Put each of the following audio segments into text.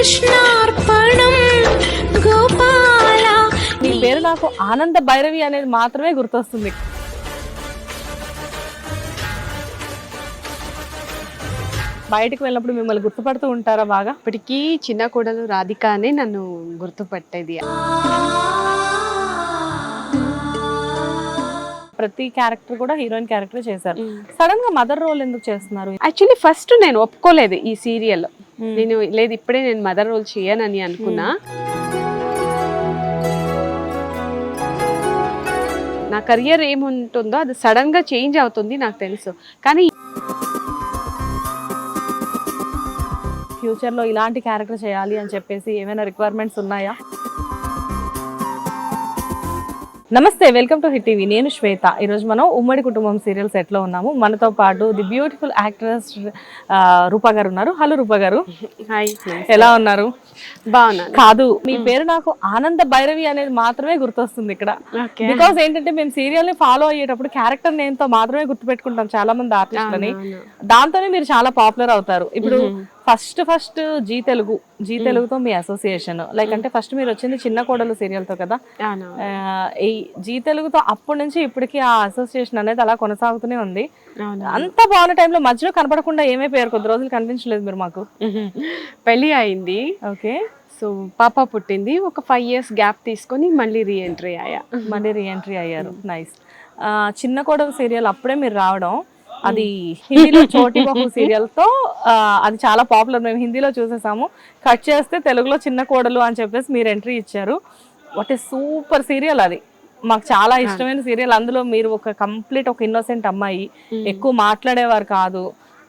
కృష్ణార్పణం గోపాల. మీ పేరు నాకు ఆనంద భైరవి అనేది మాత్రమే గుర్తొస్తుంది. బయటికి వెళ్ళినప్పుడు మిమ్మల్ని గుర్తుపడుతూ ఉంటారా బాగా? ఇప్పటికీ చిన్న కోడలు రాధిక అనే నన్ను గుర్తుపట్టేది. ప్రతి క్యారెక్టర్ కూడా హీరోయిన్ క్యారెక్టర్ చేశారు. సడన్ గా మదర్ రోల్ ఎందుకు చేస్తున్నారు? యాక్చువల్లీ ఫస్ట్ నేను ఒప్పుకోలేదు ఈ సీరియల్. నేను లేదు ఇప్పుడే నేను మదర్ రోల్ చేయనని అనుకున్నా. నా కెరియర్ ఏముంటుందో అది సడన్ గా చేంజ్ అవుతుంది నాకు తెలుసు. కానీ ఫ్యూచర్ లో ఇలాంటి క్యారెక్టర్ చేయాలి అని చెప్పేసి ఏమైనా రిక్వైర్మెంట్స్ ఉన్నాయా? నమస్తే, వెల్కమ్ టు హిట్ టీవీ. నేను శ్వేత. ఈరోజు మనం ఉమ్మడి కుటుంబం సీరియల్ సెట్ లో ఉన్నాము. మనతో పాటు ది బ్యూటిఫుల్ యాక్ట్రెస్ రూపా గారు ఉన్నారు. హలో రూపా గారు. హాయ్, ఎలా ఉన్నారు? బాగున్నా. కాదు, మీ పేరు నాకు ఆనంద భైరవి అనేది మాత్రమే గుర్తొస్తుంది ఇక్కడ. బికాస్ ఏంటంటే మేము సీరియల్ ని ఫాలో అయ్యేటప్పుడు క్యారెక్టర్ నేమ్ తో మాత్రమే గుర్తుపెట్టుకుంటాం చాలా మంది ఆర్టిస్టులని. దాంతోనే మీరు చాలా పాపులర్ అవుతారు. ఇప్పుడు ఫస్ట్ జీ తెలుగుతో మీ అసోసియేషన్ లైక్ అంటే ఫస్ట్ మీరు వచ్చింది చిన్న కోడలు సీరియల్ తో కదా. ఈ జీ తెలుగుతో అప్పటి నుంచి ఇప్పటికి ఆ అసోసియేషన్ అనేది అలా కొనసాగుతూనే ఉంది. అంత బాగున్న టైంలో మధ్యలో కనపడకుండా ఏమైపోయారు? కొద్ది రోజులు కనిపించలేదు మీరు మాకు. పెళ్లి అయింది, ఓకే, సో పాప పుట్టింది. ఒక 5 years గ్యాప్ తీసుకొని మళ్ళీ రీఎంట్రీ అయ్యారు. నైస్. చిన్న కోడలు సీరియల్ అప్పుడే మీరు రావడం, అది హిందీలో చోటి బహు సీరియల్ తో అది చాలా పాపులర్. మేము హిందీలో చూసేసాము. కట్ చేస్తే తెలుగులో చిన్న కోడలు అని చెప్పేసి మీరు ఎంట్రీ ఇచ్చారు. వాట్ ఏ సూపర్ సీరియల్ అది. మాకు చాలా ఇష్టమైన సీరియల్. అందులో మీరు ఒక కంప్లీట్ ఒక ఇన్నోసెంట్ అమ్మాయి, ఎక్కువ మాట్లాడేవారు కాదు.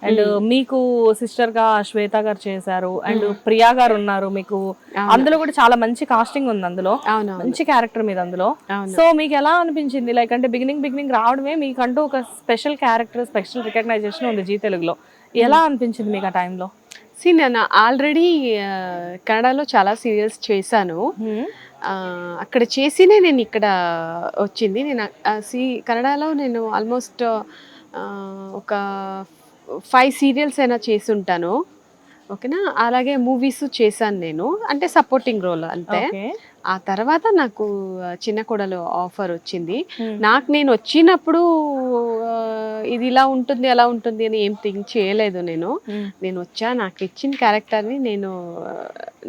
అండ్ మీకు సిస్టర్ గా శ్వేత గారు చేశారు, అండ్ ప్రియా గారు ఉన్నారు మీకు. అందులో కూడా చాలా మంచి కాస్టింగ్ ఉంది, అందులో మంచి క్యారెక్టర్ మీద అందులో. సో మీకు ఎలా అనిపించింది? లైక్ అంటే బిగినింగ్ రావడమే మీకంటూ ఒక స్పెషల్ క్యారెక్టర్, స్పెషల్ రికగ్నైజేషన్ ఉంది జీ తెలుగులో. ఎలా అనిపించింది మీకు ఆ టైంలో? నేను ఆల్రెడీ కన్నడలో చాలా సీరియల్స్ చేశాను. అక్కడ చేసినే నేను ఇక్కడ వచ్చింది. నేను కన్నడలో నేను ఆల్మోస్ట్ ఒక 5 సీరియల్స్ అయినా చేసి ఉంటాను, ఓకేనా. అలాగే మూవీస్ చేశాను నేను, అంటే సపోర్టింగ్ రోల్ అంతే. ఆ తర్వాత నాకు చిన్న కోడలు ఆఫర్ వచ్చింది. నేను వచ్చినప్పుడు ఇది ఇలా ఉంటుంది అలా ఉంటుంది అని ఏం థింక్ చేయలేదు. నేను వచ్చా, నాకు ఇచ్చిన క్యారెక్టర్ని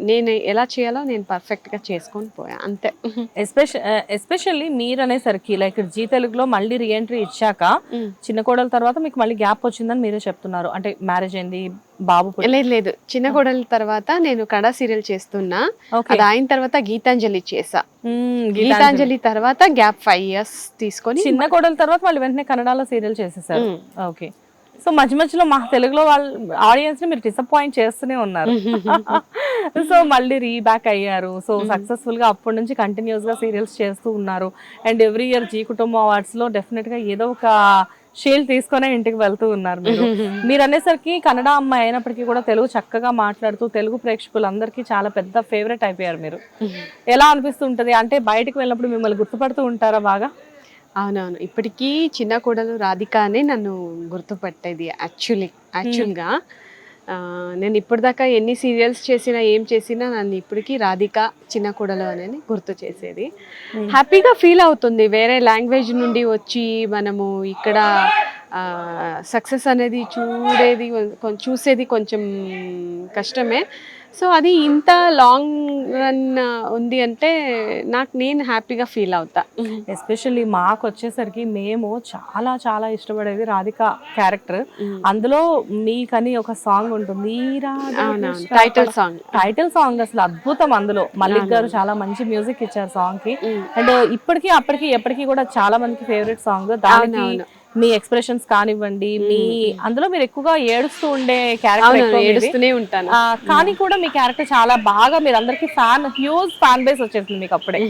నేను ఎలా చేయాలో నేను పర్ఫెక్ట్గా చేసుకొని పోయా, అంతే. ఎస్పెషల్లీ మీరు అనేసరికి లైక్ జీ తెలుగులో మళ్ళీ రీఎంట్రీ ఇచ్చాక చిన్న కోడల తర్వాత మీకు మళ్ళీ గ్యాప్ వచ్చిందని మీరే చెప్తున్నారు. అంటే మ్యారేజ్ అయింది, బాబు. లేదు, చిన్న కోడల తర్వాత నేను కన్నడ సీరియల్ చేస్తున్నా. అది అయిన తర్వాత గీతాంజలి చేసా. గీతాంజలి తర్వాత గ్యాప్ 5 years తీసుకొని చిన్న కోడల తర్వాత వాళ్ళు వెంటనే కన్నడలో సీరియల్ చేసేసారు. ఓకే. సో మధ్యలో మా తెలుగులో వాళ్ళ ఆడియన్స్ ని మీరు డిసప్పాయింట్ చేస్తూనే ఉన్నారు. సో మళ్ళీ రీబ్యాక్ అయ్యారు. సో సక్సెస్ఫుల్ గా అప్పటి నుంచి కంటిన్యూస్ గా సీరియల్స్ చేస్తూ ఉన్నారు. అండ్ ఎవ్రీ ఇయర్ జీ కుటుంబం అవార్డ్స్ లో డెఫినెట్ గా ఏదో ఒక షీల్డ్ తీసుకునే ఇంటికి వెళ్తూ ఉన్నారు మీరు అనేసరికి కన్నడ అమ్మాయి అయినప్పటికీ కూడా తెలుగు చక్కగా మాట్లాడుతూ తెలుగు ప్రేక్షకులందరికీ చాలా పెద్ద ఫేవరెట్ అయిపోయారు మీరు. ఎలా అనిపిస్తుంటది? అంటే బయటకు వెళ్ళినప్పుడు మిమ్మల్ని గుర్తుపడుతూ ఉంటారా బాగా? అవునవును, ఇప్పటికీ చిన్న కోడలు రాధిక అనే నన్ను గుర్తుపట్టేది. యాక్చువల్గా నేను ఇప్పటిదాకా ఎన్ని సీరియల్స్ చేసినా ఏం చేసినా నన్ను ఇప్పటికీ రాధిక చిన్న కోడలు అనేది గుర్తు చేసేది. హ్యాపీగా ఫీల్ అవుతుంది. వేరే లాంగ్వేజ్ నుండి వచ్చి మనము ఇక్కడ సక్సెస్ అనేది చూసేది కొంచెం కష్టమే. సో అది ఇంత లాంగ్ రన్ ఉంది అంటే నేను హ్యాపీగా ఫీల్ అవుతా. ఎస్పెషల్లీ మాకు వచ్చేసరికి మేము చాలా చాలా ఇష్టపడేది రాధిక క్యారెక్టర్. అందులో మీకని ఒక సాంగ్ ఉంటుంది, టైటిల్ సాంగ్ అసలు అద్భుతం. అందులో మల్లిక్ గారు చాలా మంచి మ్యూజిక్ ఇచ్చారు సాంగ్ కి. అండ్ ఇప్పటికీ అప్పటికి ఎప్పటికీ కూడా చాలా మందికి ఫేవరెట్ సాంగ్. దానికి మీ ఎక్స్ప్రెషన్స్ కానివ్వండి, మీ అందులో మీరు ఎక్కువగా ఏడుస్తూ ఉండే క్యారెక్టర్, ఏడుస్తూనే ఉంటాను. కానీ కూడా మీ క్యారెక్టర్ చాలా బాగా మీరు అందరికి హ్యూజ్ ఫ్యాన్ బేస్ వచ్చేసింది మీకు అప్పుడే.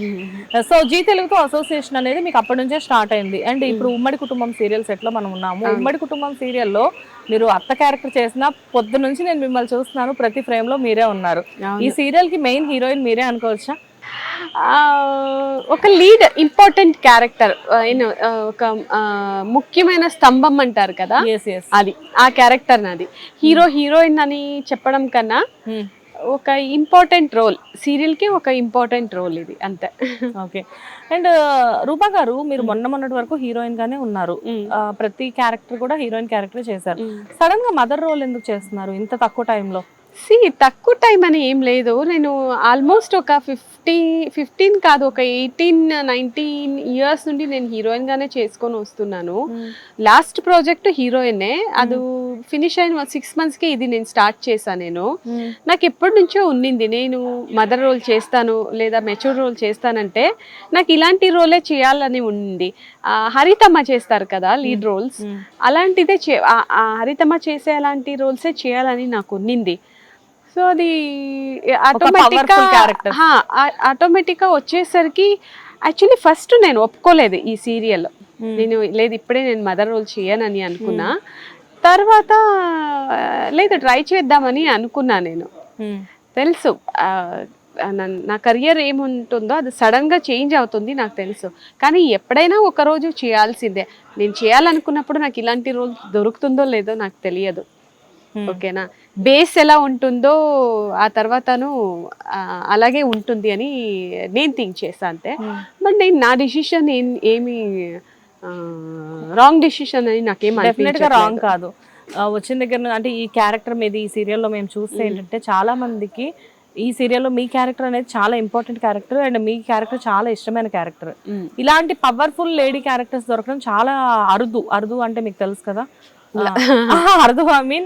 సో జీ తెలుగుతో అసోసియేషన్ అనేది మీకు అప్పటి నుంచే స్టార్ట్ అయింది. అండ్ ఇప్పుడు ఉమ్మడి కుటుంబం సీరియల్ సెట్ లో మనం ఉన్నాము. ఉమ్మడి కుటుంబం సీరియల్లో మీరు అత్త క్యారెక్టర్ చేసిన పొద్దు నుంచి నేను మిమ్మల్ని చూస్తున్నాను, ప్రతి ఫ్రేమ్ లో మీరే ఉన్నారు. ఈ సీరియల్ కి మెయిన్ హీరోయిన్ మీరే అనుకోవచ్చా? ఒక లీడ్ ఇంపార్టెంట్ క్యారెక్టర్, ఒక ముఖ్యమైన స్తంభం అంటారు కదా, అది ఆ క్యారెక్టర్ నాది. హీరోయిన్ అని చెప్పడం కన్నా ఒక ఇంపార్టెంట్ రోల్, సీరియల్కి ఒక ఇంపార్టెంట్ రోల్ ఇది అంతే. ఓకే. అండ్ రూపా గారు, మీరు మొన్నటి వరకు హీరోయిన్ గానే ఉన్నారు. ప్రతి క్యారెక్టర్ కూడా హీరోయిన్ క్యారెక్టర్ చేశారు. సడన్ గా మదర్ రోల్ ఎందుకు చేస్తున్నారు ఇంత తక్కువ టైంలో? తక్కువ టైం అని ఏం లేదు. నేను ఆల్మోస్ట్ ఒక 15 కాదు, ఒక 18-19 ఇయర్స్ నుండి నేను హీరోయిన్ గానే చేసుకొని వస్తున్నాను. లాస్ట్ ప్రాజెక్ట్ హీరోయినే, అది ఫినిష్ అయిన 6 months కి ఇది నేను స్టార్ట్ చేశాను. నేను నాకు ఎప్పటి నుంచో ఉన్నింది, నేను మదర్ రోల్ చేస్తాను లేదా మెచ్యూర్ రోల్ చేస్తానంటే నాకు ఇలాంటి రోలే చేయాలని ఉంది. హరితమ్మ చేస్తారు కదా లీడ్ రోల్స్, అలాంటిదే హరితమ్మ చేసే అలాంటి రోల్సే చేయాలని నాకు ఉన్నింది. సో అది ఆటోమేటిక్గా వచ్చేసరికి యాక్చువల్లీ ఫస్ట్ నేను ఒప్పుకోలేదు ఈ సీరియల్. నేను లేదు ఇప్పుడే నేను మదర్ రోల్ చేయనని అనుకున్నా. తర్వాత లేదు ట్రై చేద్దామని అనుకున్నా. నేను తెలుసు నా కెరియర్ ఏముంటుందో అది సడన్ గా చేంజ్ అవుతుంది నాకు తెలుసు. కానీ ఎప్పుడైనా ఒక రోజు చేయాల్సిందే. నేను చేయాలనుకున్నప్పుడు నాకు ఇలాంటి రోల్ దొరుకుతుందో లేదో నాకు తెలియదు. ఓకేనా, బేస్ ఎలా ఉంటుందో ఆ తర్వాతను అలాగే ఉంటుంది అని నేను థింక్ చేస్తాను అంతే. బట్ నేను నా డిసిషన్ ఏమి రాంగ్ డిసిషన్ అని నాకేం రాంగ్ కాదు. వచ్చిన దగ్గర అంటే ఈ క్యారెక్టర్ మీద ఈ సీరియల్లో మేము చూస్తే ఏంటంటే చాలా మందికి ఈ సీరియల్లో మీ క్యారెక్టర్ అనేది చాలా important character and me character చాలా ఇష్టమైన క్యారెక్టర్. ఇలాంటి పవర్ఫుల్ లేడీ క్యారెక్టర్స్ దొరకడం చాలా అరుదు అంటే మీకు తెలుసు కదా. అరుదు ఐ మీన్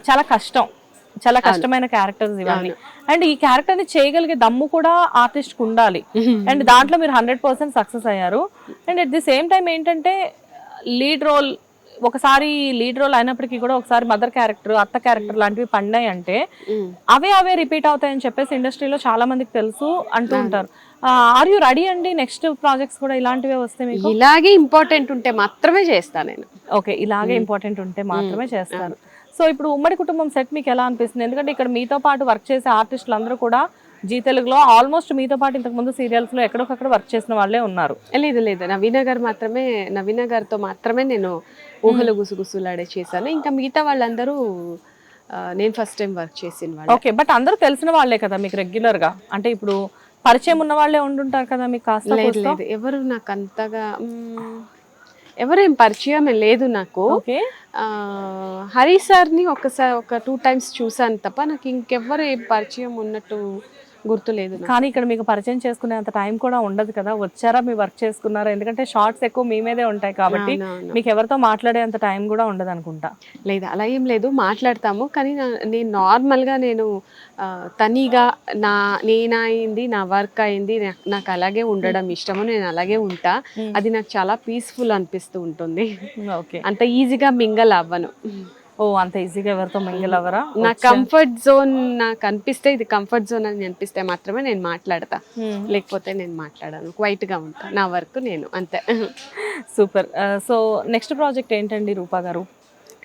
చాలా కష్టమైన క్యారెక్టర్స్ ఇవన్నీ. అండ్ ఈ క్యారెక్టర్ ని చేయగలిగే దమ్ము కూడా ఆర్టిస్ట్ కు ఉండాలి. అండ్ దాంట్లో మీరు 100% సక్సెస్ అయ్యారు. And at the same time ఏంటంటే ఒకసారి లీడ్ రోల్ అయినప్పటికీ కూడా ఒకసారి మదర్ క్యారెక్టర్, అత్త క్యారెక్టర్ లాంటివి పండాయి అంటే అవే రిపీట్ అవుతాయని చెప్పేసి ఇండస్ట్రీలో చాలా మందికి తెలుసు అంటూ ఉంటారు. ఆర్ యూ రెడీ అండి నెక్స్ట్ ప్రాజెక్ట్స్ కూడా ఇలాంటివే వస్తే? మీకు ఇలాగే ఇంపార్టెంట్ ఉంటే మాత్రమే చేస్తాను నేను. ఓకే, ఇలాగే ఇంపార్టెంట్ ఉంటే మాత్రమే చేస్తారు. సో ఇప్పుడు ఉమ్మడి కుటుంబం సెట్ మీకు ఎలా అనిపిస్తుంది? ఎందుకంటే ఇక్కడ మీతో పాటు వర్క్ చేసే ఆర్టిస్టులు అందరూ కూడా జీ తెలుగులో ఆల్మోస్ట్ మీతో పాటు ఇంతకు ముందు సీరియల్స్ లో ఎక్కడొకక్కడ వర్క్ చేసిన వాళ్ళే ఉన్నారు. లేదు నవీన గారితో మాత్రమే నేను ఊహలు గుసగుసలాడే చేశాను. ఇంకా మిగతా వాళ్ళందరూ నేను ఫస్ట్ టైం వర్క్ చేసిన వాళ్ళు. ఓకే, బట్ అందరూ తెలిసిన వాళ్ళే కదా మీకు రెగ్యులర్ గా? అంటే ఇప్పుడు పరిచయం ఉన్న వాళ్ళే ఉండుంటారు కదా మీకు కాస్త? లేదు, ఎవరు నాకు అంతగా ఎవరేం పరిచయం లేదు నాకు. హరి సార్ని ఒక 2 times చూసాను తప్ప నాకు ఇంకెవ్వరు ఏం పరిచయం ఉన్నట్టు గుర్తులేదు. కానీ ఇక్కడ మీకు పరిచయం చేసుకునే అంత టైం కూడా ఉండదు కదా. వచ్చారా, మీ వర్క్ చేసుకున్నారా? ఎందుకంటే షార్ట్స్ ఎక్కువ మీ మీదే ఉంటాయి కాబట్టి మీకు ఎవరితో మాట్లాడే అంత టైం కూడా ఉండదు అనుకుంటా. లేదు, అలా ఏం లేదు, మాట్లాడతాము. కానీ నేను నార్మల్గా నేను తనీగా నేనైంది, నా వర్క్ అయింది, నాకు అలాగే ఉండడం ఇష్టము, నేను అలాగే ఉంటా. అది నాకు చాలా పీస్ఫుల్ అనిపిస్తూ ఉంటుంది. అంత ఈజీగా మింగల్ అవ్వను. అంత ఈజీగా ఎవరితో మింగిల్ అవ్వరా? నా కంఫర్ట్ జోన్ నాకు అనిపిస్తే, ఇది కంఫర్ట్ జోన్ అని అనిపిస్తే మాత్రమే నేను మాట్లాడతా, లేకపోతే నేను మాట్లాడాను. క్వైట్ గా ఉంటా, నా వర్క్ నేను అంతే. సూపర్. సో నెక్స్ట్ ప్రాజెక్ట్ ఏంటండి రూపా గారు?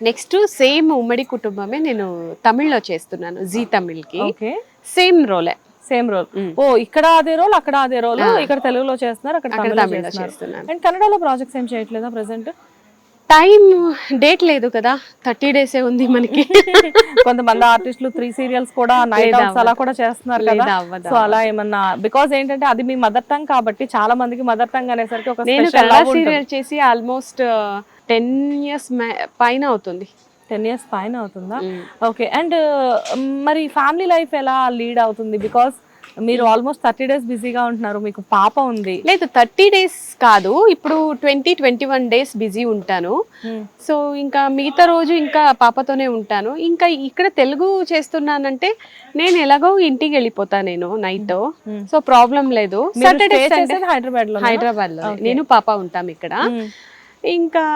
నెక్స్ట్ సేమ్ ఉమ్మడి కుటుంబమే నేను తమిళ్లో చేస్తున్నాను, జీ తమిళ్కి. సేమ్ రోలే. ఇక్కడ అదే రోల్, అక్కడ అదే రోల్. ఇక్కడ తెలుగులో చేస్తున్నారు, అక్కడ తమిళ్లో చేస్తున్నారు. అండ్ కన్నడలో ప్రాజెక్ట్స్ ఏం చేయట్లేదా ప్రెసెంట్? టైం డేట్ లేదు కదా, 30 days ఉంది మనకి. కొంతమంది ఆర్టిస్టులు 3 serials కూడా నైట్ అవుట్స్ అలా కూడా చేస్తున్నారు కదా. సో అలా ఏమన్నా, బికాజ్ ఏంటంటే అది మీ మదర్ టంగ్ కాబట్టి చాలా మందికి మదర్ టంగ్ అనేసరికి ఒక స్పెషల్ సీరియల్ చేసి ఆల్మోస్ట్ 10 years పైన అవుతుంది. 10 years పైన అవుతుందా? ఓకే. అండ్ మరి ఫ్యామిలీ లైఫ్ ఎలా లీడ్ అవుతుంది? బికాస్ మీరు ఆల్మోస్ట్ 30 days బిజీగా ఉంటున్నారు, మీకు పాప ఉంది. లేదు, 30 days కాదు, ఇప్పుడు 20-21 days బిజీ ఉంటాను. సో ఇంకా మిగతా రోజు ఇంకా పాపతోనే ఉంటాను. ఇంకా ఇక్కడ తెలుగు చేస్తున్నానంటే నేను ఎలాగో ఇంటికి వెళ్ళిపోతా నేను నైట్. సో ప్రాబ్లం లేదు. హైదరాబాద్ లో నేను పాప ఉంటాం ఇక్కడ. ఇంకా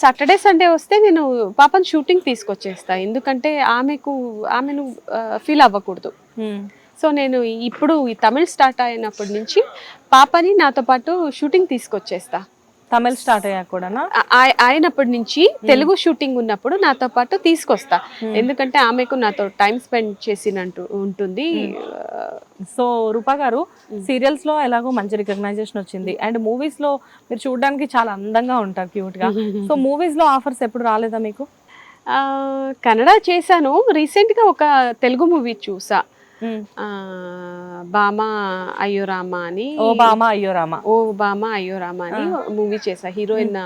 సాటర్డే సండే వస్తే నేను పాపను షూటింగ్ తీసుకొచ్చేస్తా, ఎందుకంటే ఆమెను ఫీల్ అవ్వకూడదు. సో నేను ఇప్పుడు ఈ తమిళ్ స్టార్ట్ అయినప్పటి నుంచి పాపని నాతో పాటు షూటింగ్ తీసుకొచ్చేస్తా. తమిళ్ స్టార్ట్ అయ్యాక కూడా అయినప్పటి నుంచి తెలుగు షూటింగ్ ఉన్నప్పుడు నాతో పాటు తీసుకొస్తా, ఎందుకంటే ఆమెకు నాతో టైం స్పెండ్ చేసినట్టు ఉంటుంది. సో రూపా గారు, సీరియల్స్ లో ఎలాగో మంచి రికగ్నైజేషన్ వచ్చింది, అండ్ మూవీస్ లో మీరు చూడడానికి చాలా అందంగా ఉంటారు, క్యూట్ గా. సో మూవీస్ లో ఆఫర్స్ ఎప్పుడు రాలేదా మీకు? కన్నడ చేశాను, రీసెంట్ గా ఒక తెలుగు మూవీ చూసా, బామా అయ్యో రామ అని ఓ బామా అయ్యో రామ అని మూవీ చేసా. హీరోయిన్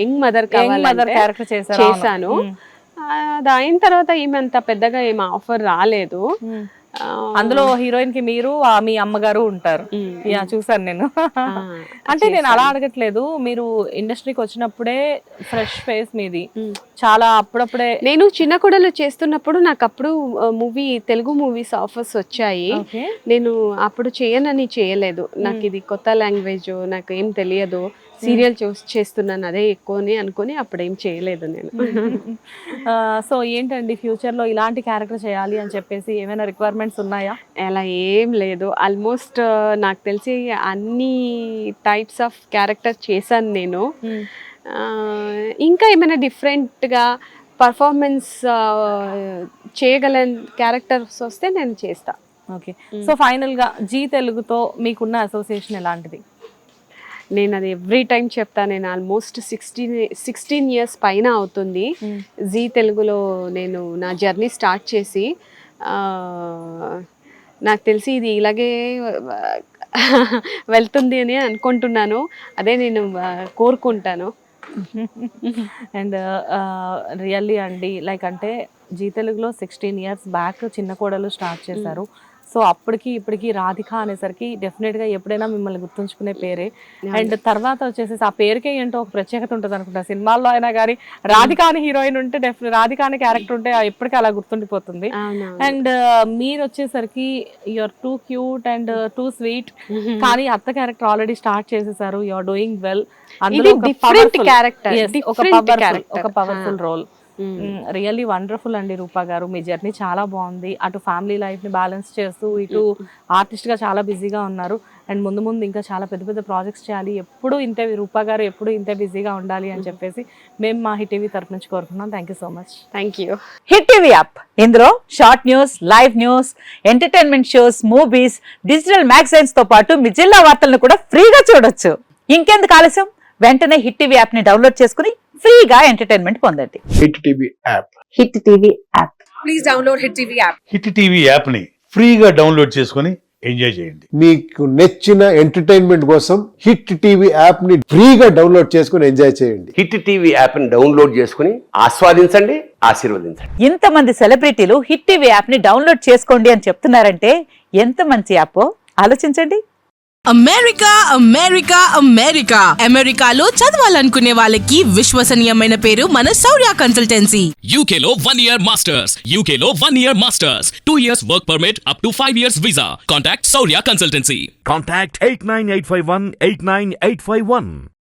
యంగ్ మదర్ క్యారెక్టర్ చేశాను. అది అయిన తర్వాత ఏమి అంత పెద్దగా ఏం ఆఫర్ రాలేదు. అందులో హీరోయిన్ కి మీరు మీ అమ్మగారు ఉంటారు. యా చూసాను నేను. అంటే నేను అలా అడగట్లేదు, మీరు ఇండస్ట్రీకి వచ్చినప్పుడే ఫ్రెష్ ఫేస్ మీది, చాలా అప్పుడప్పుడే. నేను చిన్న కొడలు చేస్తున్నప్పుడు నాకు అప్పుడు తెలుగు మూవీస్ ఆఫర్స్ వచ్చాయి. నేను అప్పుడు చేయలేదు. నాకు ఇది కొత్త లాంగ్వేజ్, నాకు ఏం తెలియదు, సీరియల్ చేస్తున్నాను అదే ఎక్కువ అనుకుని అప్పుడేం చేయలేదు నేను. సో ఏంటండి ఫ్యూచర్ లో ఇలాంటి క్యారెక్టర్ చేయాలి అని చెప్పేసి ఏమైనా రిక్వైర్మెంట్స్ ఉన్నాయా? అలా ఏం లేదు. ఆల్మోస్ట్ నాకు తెలిసి అన్ని టైప్స్ ఆఫ్ క్యారెక్టర్ చేశాను నేను. ఇంకా ఏమైనా డిఫరెంట్గా పర్ఫార్మెన్స్ చేయగల క్యారెక్టర్స్ వస్తే నేను చేస్తా. ఓకే, సో ఫైనల్ గా జీ తెలుగుతో మీకున్న అసోసియేషన్ ఎలాంటిది? నేను అది ఎవ్రీ టైం చెప్తా. నేను ఆల్మోస్ట్ 16 ఇయర్స్ పైన అవుతుంది జీ తెలుగులో నేను నా జర్నీ స్టార్ట్ చేసి. నాకు తెలిసి ఇది ఇలాగే వెళ్తుంది అని అనుకుంటున్నాను. అదే నేను కోరుకుంటాను. అండ్ రియల్లీ అండి, లైక్ అంటే జీ తెలుగులో 16 ఇయర్స్ బ్యాక్ చిన్న కోడలు స్టార్ట్ చేశారు. సో అప్పటికి ఇప్పటికి రాధిక అనేసరికి డెఫినెట్గా ఎప్పుడైనా మిమ్మల్ని గుర్తుంచుకునే పేరే. అండ్ తర్వాత వచ్చేసి ఆ పేరుకే ఏంటో ఒక ప్రత్యేకత ఉంటుంది అనుకుంటా. సినిమాల్లో అయినా కానీ రాధిక అని హీరోయిన్ ఉంటే రాధిక అనే క్యారెక్టర్ ఉంటే ఎప్పటికీ అలా గుర్తుండిపోతుంది. అండ్ మీరు వచ్చేసరికి you're too cute and too sweet, కానీ అత్త క్యారెక్టర్ ఆల్రెడీ స్టార్ట్ చేసేసారు. You're doing well. అందులో ఒక పవర్ఫుల్ రోల్. రియల్లీ వండర్ఫుల్ అండి రూపా గారు. మీ జర్నీ చాలా బాగుంది. అటు ఫ్యామిలీ లైఫ్ ని బ్యాలెన్స్ చేస్తూ ఇటు ఆర్టిస్ట్ గా చాలా బిజీగా ఉన్నారు. అండ్ ముందు ముందు ఇంకా చాలా పెద్ద పెద్ద ప్రాజెక్ట్స్ చేయాలి. ఎప్పుడు ఇంతే రూపా గారు ఎప్పుడు ఇంతే బిజీగా ఉండాలి అని చెప్పేసి మేము మా హిట్ టీవీ తరఫు నుంచి కోరుకున్నాం. Thank you so much. Thank you. Hit TV app, ఇందులో short news, live news, entertainment shows, movies, digital magazines తో పాటు మీ జిల్లా వార్తలను కూడా ఫ్రీగా చూడొచ్చు. ఇంకెందుకు ఆలస్యం, వెంటనే హిట్ టీవీ యాప్ ని డౌన్లోడ్ చేసుకుని ఫ్రీగా ఎంటర్టైన్మెంట్ పొందండి. Hit TV app. Hit TV app. Please download hit TV app. Hit TV app ని ఫ్రీగా డౌన్లోడ్ చేసుకుని ఎంజాయ్ చేయండి. మీకు నచ్చిన ఎంటర్టైన్మెంట్ కోసం హిట్ టీవీ యాప్ ని ఫ్రీగా డౌన్లోడ్ చేసుకుని ఎంజాయ్ చేయండి. హిట్ టీవీ యాప్ ని డౌన్లోడ్ చేసుకుని ఆస్వాదించండి, ఆశీర్వదించండి. ఇంతమంది సెలబ్రిటీలు హిట్ టీవీ యాప్ ని డౌన్లోడ్ చేసుకోండి అని చెప్తున్నారంటే ఎంత మంచి యాప్ ఆలోచించండి. అమెరికా అమెరికాలో చదవాలనుకునే వాళ్ళకి విశ్వసనీయమైన పేరు మన శౌర్య కన్సల్టెన్సీ. UK లో 1 year masters, UK లో 1 year masters, 2 years work permit up to 5 years visa. Contact Saurya Consultancy. Contact 89851 89851.